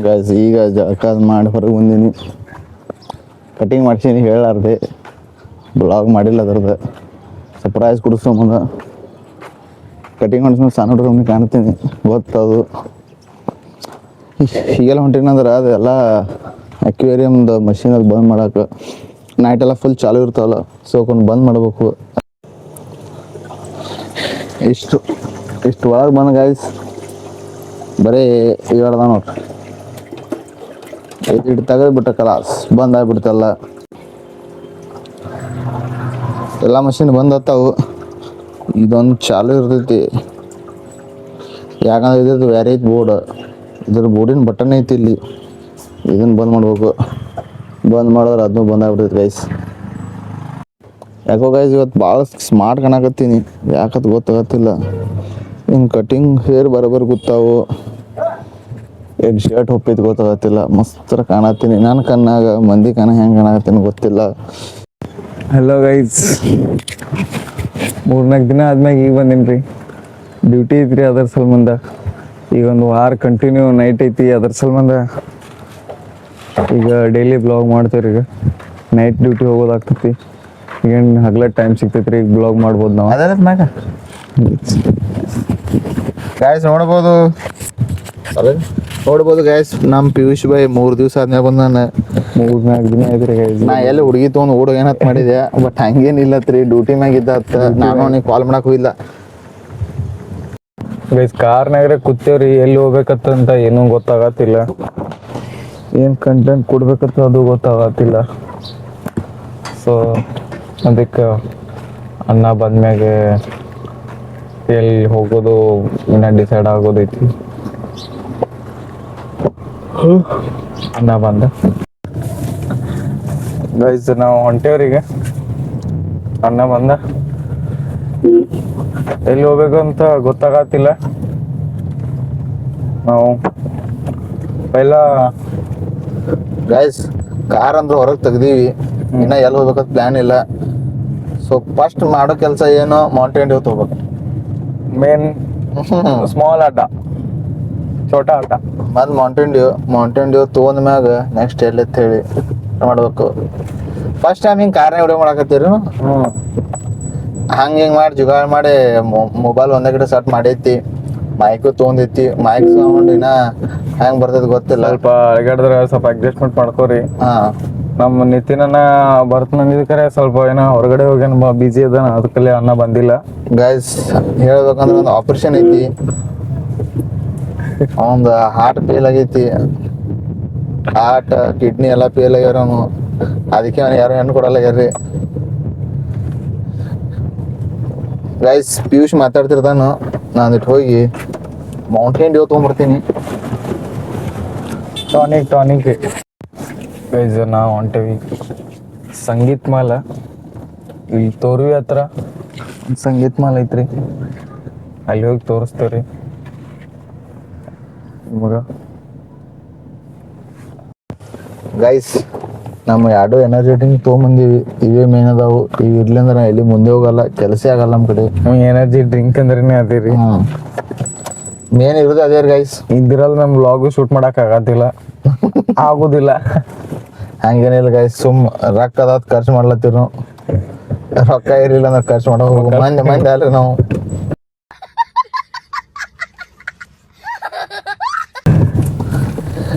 Guys ಈಗ ಜಳಕ ಮಾಡಿ ಹೊರಗೆ ಬಂದೀನಿ. ಕಟಿಂಗ್ ಮಾಡ್ಸೀನಿ ಹೇಳಾರ್ದೆ, ಬ್ಲಾಗ್ ಮಾಡಿಲ್ಲ ಅದ್ರದ್ದು. ಸರ್ಪ್ರೈಸ್ ಕೊಡಿಸ್ಕೊಂಬಂದ ಕಟಿಂಗ್ ಮಾಡಿಸ್ಕೊಂಡು ಸಣ್ಣ ಹುಡುಗನಿಗೆ ಕಾಣ್ತೀನಿ ಗೊತ್ತದು. ಈಗೆಲ್ಲ ಹೊಂಟೇನಂದ್ರೆ ಅದೆಲ್ಲ ಅಕ್ವೇರಿಯಮ್ದು ಮಷೀನಲ್ಲಿ ಬಂದ್ ಮಾಡೋಕೆ ನೈಟೆಲ್ಲ ಫುಲ್ ಚಾಲು ಇರ್ತಾವಲ್ಲ, ಸೊ ಕೊಂಡು ಬಂದ್ ಮಾಡಬೇಕು. ಇಷ್ಟು ಒಳಗೆ ಬಂದು ಗೈಸ್ ಬರೀ ಹೇಳ್ದ ನೋಡ್ರಿ, ಇಟ್ಟು ತೆಗೆದ್ಬಿಟ್ಟ ಕಲಾಸ್ ಬಂದ್ ಆಗ್ಬಿಡ್ತಲ್ಲ. ಎಲ್ಲ ಮಷಿನ್ ಬಂದ್ ಹತ್ತಾವು, ಇದೊಂದು ಚಾಲು ಇರ್ತೈತಿ. ಯಾಕಂದ್ರೆ ಇದ್ರದ್ದು ಬೇರೆ ಐತಿ ಬೋರ್ಡ್, ಇದ್ರ ಬೋರ್ಡಿನ ಬಟನ್ ಐತಿ ಇಲ್ಲಿ. ಇದನ್ನ ಬಂದ್ ಮಾಡ್ಬೇಕು, ಬಂದ್ ಮಾಡಿದ್ರೆ ಅದನ್ನು ಬಂದ್ ಆಗ್ಬಿಡ್ತೈತಿ ಗೈಸ್. ಯಾಕೋ ಗೈಸ್ ಇವತ್ತು ಭಾಳ ಸ್ಮಾರ್ಟ್ ಕಾಣಕತ್ತೀನಿ, ಯಾಕತ್ ಗೊತ್ತಾಗತ್ತಿಲ್ಲ. ಹಿಂಗೆ ಕಟಿಂಗ್ ಹೇರ್ ಬರೋಬ್ಬರಿ ಗೊತ್ತಾವು, ಏನು ಶರ್ಟ್ ಹೊಪ್ಪಿದ್ದು ಗೊತ್ತಾಗತ್ತಿಲ್ಲ. ಮಸ್ತರ ಕಾಣತ್ತೀನಿ ನನ್ನ ಕಣ್ಣಾಗ, ಮಂದಿ ಕಣ್ಣ ಹೆಂಗೆ ಕಾಣಕತ್ತೀನಿ ಗೊತ್ತಿಲ್ಲ. ಹಲೋ ಗೈಸ್, 3-4 ದಿನ ಆದ್ಮ್ಯಾಗ ಈಗ ಬಂದೀನಿ ರೀ. ಡ್ಯೂಟಿ ಐತ್ರಿ ಅದ್ರ ಸಂಬಂಧ. ಈಗ ಒಂದು ವಾರ ಕಂಟಿನ್ಯೂ ನೈಟ್ ಐತಿ, ಅದ್ರ ಸಂಬಂಧ ಈಗ ಡೈಲಿ ಬ್ಲಾಗ್ ಮಾಡ್ತೇವ್ರಿ. ಈಗ ನೈಟ್ ಡ್ಯೂಟಿ ಹೋಗೋದಾಗ್ತೈತಿ, ಈಗೇನು ಹಗಲ ಟೈಮ್ ಸಿಗ್ತೈತ್ರಿ, ಈಗ ಬ್ಲಾಗ್ ಮಾಡ್ಬೋದು ನಾವು. ಅದೆಲ್ಲ ಮ್ಯಾಗ ಗಾಯ್ಸ್ ನೋಡ್ಬೋದು ಗೈಸ್, ನಮ್ಮ ಪಿಯೂಷ್ ಬಾಯ್ 3 ದಿವಸ ಆದ್ಮೇಲೆ ಬಂದಾನ. 3-4 ದಿನ ಐತ್ರಿ ಗೈಸ್. ನಾ ಎಲ್ಲಿ ಹುಡುಗಿ ತೊಗೊಂಡು ಓಡೋ ಏನತ್ ಮಾಡಿದೆ, ಬಟ್ ಹಂಗೇನಿಲ್ಲತ್ರಿ, ಡ್ಯೂಟಿ ಮ್ಯಾಗ ಇದ್ದತ್ತ. ನಾನು ಅವ್ನಿಗೆ ಕಾಲ್ ಮಾಡಕ್ ಹೋಗಿಲ್ಲ ಗೈಸ್. ಕಾರ್ನಾಗ್ರೆ ಕೂತೇವ್ರಿ, ಎಲ್ಲಿ ಹೋಗ್ಬೇಕಂತ ಏನೂ ಗೊತ್ತಾಗತ್ತಿಲ್ಲ, ಏನು ಕಂಟೆಂಟ್ ಕೊಡ್ಬೇಕಂತ ಅದು ಗೊತ್ತಾಗತ್ತಿಲ್ಲ. ಸೊ ಅದಕ್ಕೆ ಅಣ್ಣ ಬಂದ್ಮ್ಯಾಗೆ ಎಲ್ಲಿ ಹೋಗೋದು ಇನ್ನೂ ಡಿಸೈಡ್ ಆಗೋದೈತಿ. ಅಣ್ಣ ಬಂದ ಗೈಸ್, ನಾವು ಹೊಂಟೇವ್ರಿಗೆ. ಅಣ್ಣ ಬಂದ, ಎಲ್ಲಿ ಹೋಗ್ಬೇಕು ಅಂತ ಗೊತ್ತಾಗತ್ತಿಲ್ಲ. ನಾವು ಪೈಲ ಗೈಸ್ ಕಾರ್ ಅಂದ್ರೆ ಹೊರಗೆ ತೆಗ್ದೀವಿ, ಇನ್ನ ಎಲ್ಲಿ ಹೋಗ್ಬೇಕಂತ ಪ್ಲಾನ್ ಇಲ್ಲ. ಸೊ ಫಸ್ಟ್ ಮಾಡೋ ಕೆಲಸ ಏನು, ಮೌಂಟೇನ್ ಡ್ಯೂ ತಗೋಬೇಕು. ಮೇನ್ ಸ್ಮಾಲ್ ಆಟ, ಛೋಟಾ ಆಟ. ಮತ್ತು ಮೌಂಟೇನ್ ಡ್ಯೂ ತೊಗೊಂಡ ಮ್ಯಾಗ ನೆಕ್ಸ್ಟ್ ಎಲ್ಲಿ ಅಂತ ಹೇಳಿ ಮಾಡ್ಬೇಕು. ಫಸ್ಟ್ ಟೈಮ್ ಹಿಂಗೆ ಕಾರ್ನಾಗ ವಿಡಿಯೋ ಮಾಡಕತ್ತೀರಿ, ಹಂಗೆ ಹಿಂಗೆ ಮಾಡಿ ಜುಗಾಡ್ ಮಾಡಿ ಮೊಬೈಲ್ ಒಂದೇ ಕಡೆ ಸೆಟ್ ಮಾಡೈತಿ. ಮೈಕು ತೊಗೊಂಡೈತಿ, ಮೈಕ್ ಸೌಂಡ್ ಇನ್ನ ಹೆಂಗೆ ಬರ್ತೈತಿ ಗೊತ್ತಿಲ್ಲ. ಸ್ವಲ್ಪ ಅಳಗಾಡಿದ್ರೆ ಸ್ವಲ್ಪ ಅಡ್ಜಸ್ಟ್ಮೆಂಟ್ ಮಾಡ್ಕೋರಿ. ನಮ್ಮ ನಿತಿನನ್ನ ಬರ್ತನಂದಿದ್ರೆ ಸ್ವಲ್ಪ ಏನೋ ಹೊರಗಡೆ ಹೋಗ್ಯಾನ, ಬಿಜಿ ಅದಾನ, ಅದಕ್ಕಲ್ಲೇ ಅನ್ನ ಬಂದಿಲ್ಲ. ಗೈಸ್ ಹೇಳ್ಬೇಕಂದ್ರೆ ಒಂದು ಆಪರೇಷನ್ ಐತಿ, ಒಂದು ಹಾರ್ಟ್ ಫೇಲ್ ಆಗೈತಿ, ಹಾರ್ಟ್ ಕಿಡ್ನಿ ಎಲ್ಲ ಫೇಲ್ ಆಗ್ಯಾರ. ಅದಕ್ಕೆ ಅವ್ನು ಯಾರು ಹೆಣ್ಣು ಕೊಡಲ್ಲಾಗ್ಯಾರ್ರಿ. ಗೈಸ್ ಪಿಯೂಷ್ ಮಾತಾಡ್ತಿರ್ತಾನು, ನಾನು ಇಟ್ಟು ಹೋಗಿ ಮೌಂಟೇನ್ ಡ್ಯೂ ತೊಗೊಂಡ್ಬರ್ತೀನಿ. ಟಾನಿಕ್ ಗೈಸ್, ನಾವು ಹೊಂಟೇವಿ ಸಂಗೀತ್ ಮಾಲ. ಇಲ್ಲಿ ತೋರ್ವಿ ಹತ್ರ ಸಂಗೀತ್ ಮಾಲ್ ಐತ್ರಿ, ಅಲ್ಲಿ ಹೋಗಿ ತೋರಿಸ್ತೇವ್ರಿ ನಿಮಗೆ. ಗೈಸ್ ನಮ್ಮ 2 ಎನರ್ಜಿ ಡ್ರಿಂಕ್ ತೊಗೊಂಬಂದೀವಿ, ಇವೇ ಮೇನ್ ಅದಾವು. ಇವು ಇರ್ಲಿಂದ್ರೆ ನಾ ಎಲ್ಲಿ ಮುಂದೆ ಹೋಗಲ್ಲ, ಕೆಲಸ ಆಗಲ್ಲ ನಮ್ಮ ಕಡೆ. ಎನರ್ಜಿ ಡ್ರಿಂಕ್ ಅಂದ್ರೇನೆ ಅದೇ ರೀ, ಮೇನ್ ಇರೋದು ಅದೇ ಗೈಸ್. ಇದ್ರಲ್ಲಿ ನಮ್ಮ ವ್ಲಾಗು ಶೂಟ್ ಮಾಡಕ್ ಆಗೋದಿಲ್ಲ. ಹಂಗೇನಿಲ್ಲ ಗೈಸ್, ರೊಕ್ಕ ಅದಾತ್ ಖರ್ಚು ಮಾಡ್ಲತ್ತೀವಿ ನಾವು. ರೊಕ್ಕ ಇರಲಿಲ್ಲ ಅಂದ್ರೆ ಖರ್ಚು ಮಾಡೋ ಮಂದಿ ಅಲ್ರಿ ನಾವು.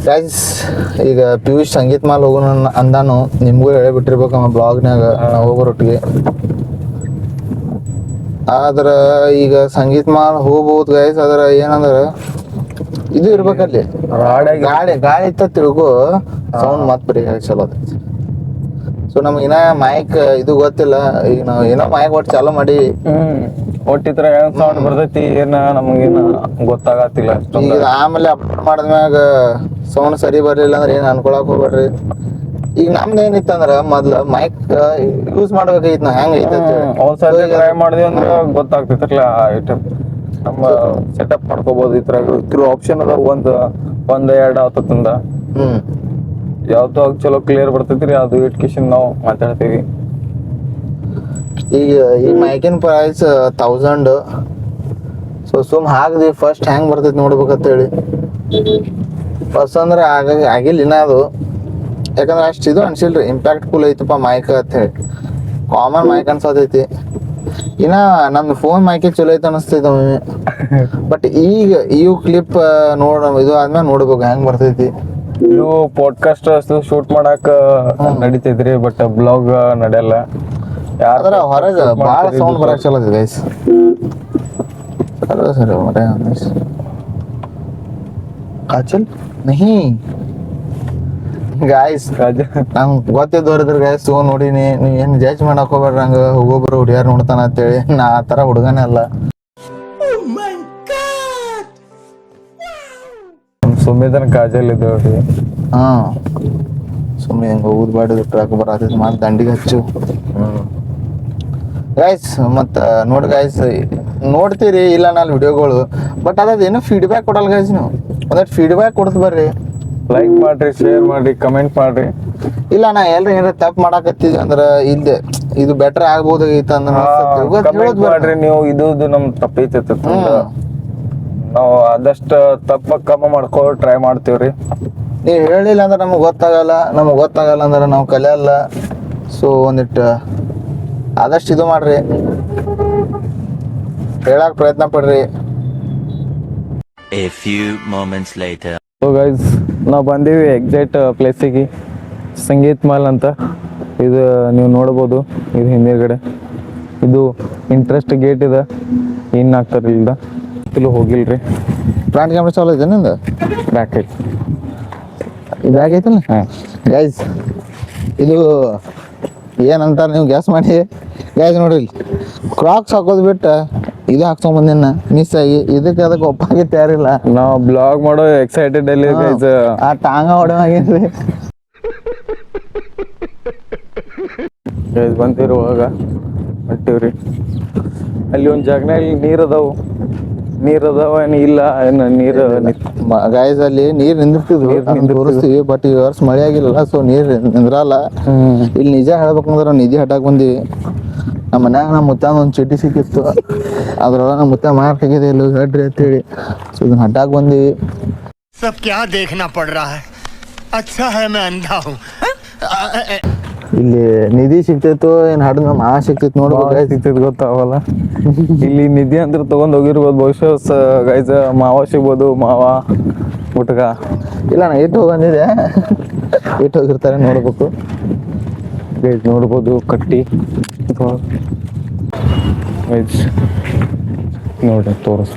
ಗೈಸ್ ಈಗ ಪಿಯೂಷ್ ಸಂಗೀತ್ ಮಾಲ್ ಹೋಗೋಣ ಅಂದಾನು, ನಿಮ್ಗೂ ಹೇಳಿಬಿಟ್ಟಿರ್ಬೇಕು ನಮ್ಮ ಬ್ಲಾಗ್ನಾಗ ನಾವು ಹೋಗೋರೊಟ್ಟಿಗೆ. ಆದ್ರೆ ಈಗ ಸಂಗೀತ್ ಮಾಲ್ ಹೋಗ್ಬೋದು ಗೈಸ್, ಆದ್ರೆ ಏನಂದ್ರೆ ಇದು ಇರ್ಬೇಕಲ್ಲಿ ಗಾಳಿ ಇತ್ತ ತಿರುಗು ಸೌಂಡ್ ಮತ್ ಬರೀ ಚಲೋ ಅದ. ಸೊ ನಮ್ಗೆ ಇನ್ನ ಮೈಕ್ ಇದು ಗೊತ್ತಿಲ್ಲ, ಈಗ ನಾವು ಏನೋ ಮೈಕ್ ಒಟ್ಟು ಚಾಲೂ ಮಾಡಿ ಒಟ್ಟಿತ್ರ ಹೆಂಗ್ ಸೌಂಡ್ ಬರ್ತೈತಿ ಏನ ನಮಗೇನ ಗೊತ್ತಾಗತ್ತಿಲ್ಲ. ಈಗ ಆಮೇಲೆ ಅಪ್ಲೋಡ್ ಮಾಡಿದ್ಮ್ಯಾಗ ಸೌಂಡ್ ಸರಿ ಬರ್ಲಿಲ್ಲ ಅಂದ್ರೆ ಏನ್ ಅನ್ಕೊಳಕ್ ಹೋಗ್ಬೇಡ್ರಿ. ಈಗ ನಮ್ದು ಏನಿತ್ತು ಅಂದ್ರ ಮೊದ್ಲ ಮೈಕ್ ಯೂಸ್ ಮಾಡ್ಬೇಕಾಗಿತ್ತು, ನಾ ಹೆಂಗ್ ಐತೆ ಒಂದ್ಸರಿ ಟ್ರೈ ಮಾಡಿದ್ವಿ ಅಂದ್ರೆ ಗೊತ್ತಾಗ್ತೈತ್ರಲ್ಲ ಐಟಮ್. ನಮ್ಮ ಸೆಟಪ್ ಮಾಡ್ಕೋಬಹುದು ಇದ್ರ ಆಪ್ಷನ್ ಅದ, ಒಂದ್ 2 ಆತಂದ ಯಾವ್ದು ಚಲೋ ಕ್ಲಿಯರ್ ಬರ್ತೈತ್ರಿ, ಅದು ಇಟ್ಕೇಶನ್ ನಾವು ಮಾತಾಡ್ತೀವಿ. ಈಗ ಈ ಮೈಕಿನ ಪ್ರೈಸ್ 1000. ಸೊ ಸುಮ್ ಹಾಕ್ದಿ ಫಸ್ಟ್ ಹೆಂಗ್ ಬರ್ತೈತಿ ನೋಡ್ಬೇಕಂತ ಹೇಳಿ. ಬಸ್ ಅಂದ್ರೆ ಆಗಿಲ್ಲ ಇನ್ನ ಅದು, ಯಾಕಂದ್ರೆ ಅಷ್ಟು ಇದು ಅನ್ಸಿಲ್ರಿ ಇಂಪ್ಯಾಕ್ಟ್ಫುಲ್ ಐತಪ್ಪ ಮೈಕ್ ಅಂತ ಹೇಳಿ. ಕಾಮನ್ ಮೈಕ್ ಅನ್ಸತೈತಿ. ಇನ್ನ ನಮ್ದು ಫೋನ್ ಮೈಕೆ ಚಲೋ ಐತೆ ಅನಿಸ್ತೈತೆ ಬಟ್ ಈಗ ಇವು ಕ್ಲಿಪ್ ಇದು ಆದ್ಮೇಲೆ ನೋಡ್ಬೇಕು ಹೆಂಗ್ ಬರ್ತೈತಿ. ಇದು ಪಾಡ್ಕಾಸ್ಟ್ ಶೂಟ್ ಮಾಡಕ್ ನಡಿತೈತ್ರಿ, ಬಟ್ ಬ್ಲಾಗ್ ನಡೆಯಲ್ಲ. ಯಾರ ಹೊರಗೆ ಭಾಳ ಸೌಂಡ್ ಬರಕ್ ಚಲೋ ಐತಿ ಗೈಸ್. ಸರಿ ಮರೆ ಕಾಚಲ್ ನಹಿ ಗಾಯ್ಸ್, ನಂಗೆ ಗೊತ್ತಿದ್ದವ್ರಿದ್ರ ಗಾಯ್ಸ್ ತಗೊಂಡ್ ನೋಡಿನಿ. ನೀವ್ ಏನ್ ಜಡ್ಜ್ ಮಾಡಕ್ ಹೋಗ್ಬೇಡ್ರಿ, ಹಂಗ ಒಬ್ಬೊಬ್ರು ಹುಡುಗಿಯಾರ್ ನೋಡ್ತಾನ ಅಂತೇಳಿ. ನಾ ಆ ತರ ಹುಡುಗನೇ ಅಲ್ಲ. ಸುಮ್ಮಿದನ್ ಕಾಜಲ್ ಇದ್ದವ್ರಿ. ಹಾ ಸುಮ್ಮನೆ ಹೆಂಗ ಊದ್ ಬಾಡಿದ ಟ್ರಕ್ ಬರತೈತಿ ಮಾಡಿ ದಂಡಿಗೆ ಹಚ್ಚು. ಗೈಸ್ ಮತ್ತ ನೋಡಿ ಗೈಸ್, ನೋಡ್ತೀರಿ ಇಲ್ಲ ನಾಲ್ ವಿಡಿಯೋಗಳು, ಬಟ್ ಅದೇನೋ ಫೀಡ್ಬ್ಯಾಕ್ ಕೊಡಲ್ಲ ಗೈಸ್. ನೀವು ಒಂದಷ್ಟು ಫೀಡ್ಬ್ಯಾಕ್ ಕೊಡ್ತು ಬರ್ರಿ. ಲೈಕ್ ಮಾಡ್ರಿ, ಶೇರ್ ಮಾಡ್ರಿ, ಕಮೆಂಟ್ ಮಾಡ್ರಿ. ಇಲ್ಲ ನಾ ಎಲ್ರಿ ಏನಾರ ತಪ್ಪು ಮಾಡಾಕತ್ತಿದ್ವಿ ಅಂದ್ರ ಇಲ್ದೆ ಇದು ಬೆಟರ್ ಆಗ್ಬೋದಾಗಿತ್ತು ಕಮೆಂಟ್ ಮಾಡ್ರಿ ನೀವು. ಇದು ನಮ್ ತಪ್ಪೈತಿ, ನಾವು ಆದಷ್ಟು ತಪ್ಪ ಕಮ್ಮಿ ಮಾಡ್ಕೊಳ್ಳೋ ಟ್ರೈ ಮಾಡ್ತೀವ್ರಿ. ನೀವು ಹೇಳಿಲ್ಲ ಅಂದ್ರೆ ನಮಗೆ ಗೊತ್ತಾಗಲ್ಲ ಅಂದ್ರೆ ನಾವು ಕಲಿಯಲ್ಲ. ಸೊ ಒಂದಿಟ್ಟು ಆದಷ್ಟು ಇದು ಮಾಡ್ರಿ, ಹೇಳಕ್ ಪ್ರಯತ್ನ ಪಡ್ರಿ. A few moments later. So guys, ನಾವು ಬಂದೀವಿ ಎಕ್ಸಾಕ್ಟ್ ಪ್ಲೇಸಿಗೆ, ಸಂಗೀತ್ ಮಾಲ್ ಅಂತ. ಇದು ನೀವು ನೋಡ್ಬೋದು, ಇದು ಹಿಂದಿರುಗಡೆ ಇದು ಇಂಟ್ರೆಸ್ಟ್ ಗೇಟ್ ಇದೆ. ಇನ್ ಆಗ್ತಾರೆ ಇಲ್ದ ಇಲ್ಲಿ ಹೋಗಿಲ್ರಿ. ಫ್ರಂಟ್ ಕ್ಯಾಮ್ರಾ ಚಾಲು ಐತೆ ನಿಂದ? ಬ್ಯಾಕ್ ಐತಿ, ಬ್ಯಾಗ್ ಐತಲ್ಲ. ಹಾಂ ಗೈಸ್ ಇದು ಏನಂತಾರೆ ನೀವು ಗ್ಯಾಸ್ ಮಾಡಿ. ಗೈಸ್ ನೋಡ್ರಿ, ಕ್ರಾಕ್ಸ್ ಹಾಕೋದು ಬಿಟ್ಟು ಇದು ಹಾಕ್ಸ್ಕೊಂಬಂದಿನ ಮಿಸ್ ಆಗಿ ಇದಕ್ಕೆ ಅದಕ್ಕೆ ಒಪ್ಪಾಗಿ ತಯಾರಿಲ್ಲ. ನಾವು ಬ್ಲಾಗ್ ಮಾಡೋ ಎಕ್ಸೈಟೆಡ್ ಅಲ್ಲಿ ಗೈಸ್. ಆ ಟಾಂಗ ಹೊಡೆವಾಗೇನ್ರಿ ಗೈಸ್. ಬಂತಿರುವಾಗ ಹೊಂಟಿವ್ರಿ. ಅಲ್ಲಿ ಒಂದು ಜಾಗನಲ್ಲಿ ನೀರು ಅದಾವ ಏನು ಇಲ್ಲ, ಏನು ನೀರು ಗೈಸ್ ಅಲ್ಲಿ ನೀರ್ ನಿಂದಿರ್ತಿದ್ವು, ತೋರಿಸ್ತೀವಿ. ಬಟ್ ಈ ವರ್ಷ ಮಳೆ ಆಗಿಲ್ಲ, ಸೊ ನೀರ್ ನಿಂದ್ರಲ್ಲ. ಇಲ್ಲಿ ನಿಜ ಹೇಳ್ಬೇಕಂದ್ರೆ ನಿಧಿ ಹಟಾಕ್ ಬಂದಿವಿ. ನಮ್ಮ ಮನ್ಯಾಗ ನಮ್ಮ ಮುತ್ತ ಒಂದು ಚೀಟಿ ಸಿಕ್ಕಿತ್ತು, ಅದ್ರೊಳಗೆ ನಮ್ಮ ಮುತ್ತ ಮಾರ್ಕ್ ಆಗಿದೆ ಇಲ್ಲ ಹೇಳ್ರಿ ಅಂತೇಳಿ. ಸೊ ಇದನ್ನ ಹಟಾಕ್ ಬಂದಿವಿ. सब क्या देखना पड़ रहा है? अच्छा है मैं अंधा हूँ. ಇಲ್ಲಿ ನಿಧಿ ಸಿಕ್ತೈತೋ ಏನ್ ಹಡದ ಮಾ ಸಿಕ್ತೈತಿ ನೋಡ್ಬೇಕು. ಸಿಗ್ತೈತಿ ಗೊತ್ತಾಗಲ್ಲ. ಇಲ್ಲಿ ನಿಧಿ ಅಂದ್ರೆ ತಗೊಂಡ್ ಹೋಗಿರ್ಬೋದು ಬಹುಶಃ ಗೈಸ್. ಮಾವ ಸಿಗ್ಬೋದು, ಮಾವ ಗುಟ್ಕ. ಇಲ್ಲ ನಾ ಇಟ್ಟು ಹೋಗಂದಿದೆ, ಇಟ್ಟು ಹೋಗಿರ್ತಾರೆ ನೋಡ್ಬೇಕು. ಗೈಸ್ ನೋಡ್ಬೋದು ಕಟ್ಟಿ ಗೈಸ್, ನೋಡ್ರಿ ತೋರಿಸ್.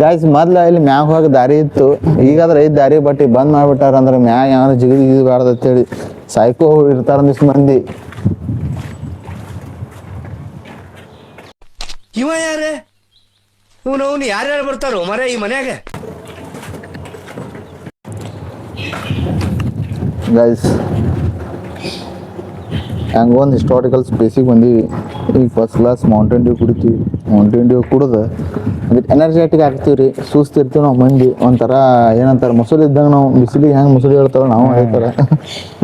ಗಾಯ್ಸ್ ಮೊದ್ಲ ಇಲ್ಲಿ ಮ್ಯಾಗ ಹೋಗಿ ದಾರಿ ಇತ್ತು, ಈಗಾದ್ರೆ ಐದು ದಾರಿ ಬಟ್ ಬಂದ್ ಮಾಡ್ಬಿಟ್ಟಾರ. ಅಂದ್ರೆ ಮ್ಯಾಗ ಯಾರು ಜಿಗಿದು ಬಾರ್ದು ಅಂತೇಳಿ ಸೈಕೋ ಇರ್ತಾರ ಒಂದಿಷ್ಟು ಮಂದಿ. ಇವ ಯಾರೇ ಇವನು ಯಾರ್ಯಾರು ಬರ್ತಾರೋ ಮರ ಈ ಮನ್ಯಾಗ? ಗೈಸ್ ಹಂಗೊಂದು ಹಿಸ್ಟಾರಿಕಲ್ ಸ್ಪೇಸಿಗೆ ಬಂದೀವಿ. ಈಗ ಫಸ್ಟ್ ಕ್ಲಾಸ್ ಮೌಂಟೇನ್ ಡ್ಯೂ ಕುಡಿತೀವಿ. ಮೌಂಟೇನ್ ಡ್ಯೂ ಕುಡಿದು ಅದಕ್ಕೆ ಎನರ್ಜೆಟಿಕ್ ಆಗ್ತೀವಿ ರೀ. ಸುಸ್ತಿರ್ತೀವಿ ನಾವು ಮಂದಿ. ಒಂಥರ ಏನಂತಾರೆ ಮೊಸರು ಇದ್ದಂಗೆ ನಾವು, ಬಿಸಿಲಿಗೆ ಹೆಂಗೆ ಮೊಸರು ಹೇಳ್ತಾರೋ ನಾವು ಹೇಳ್ತಾರೆ.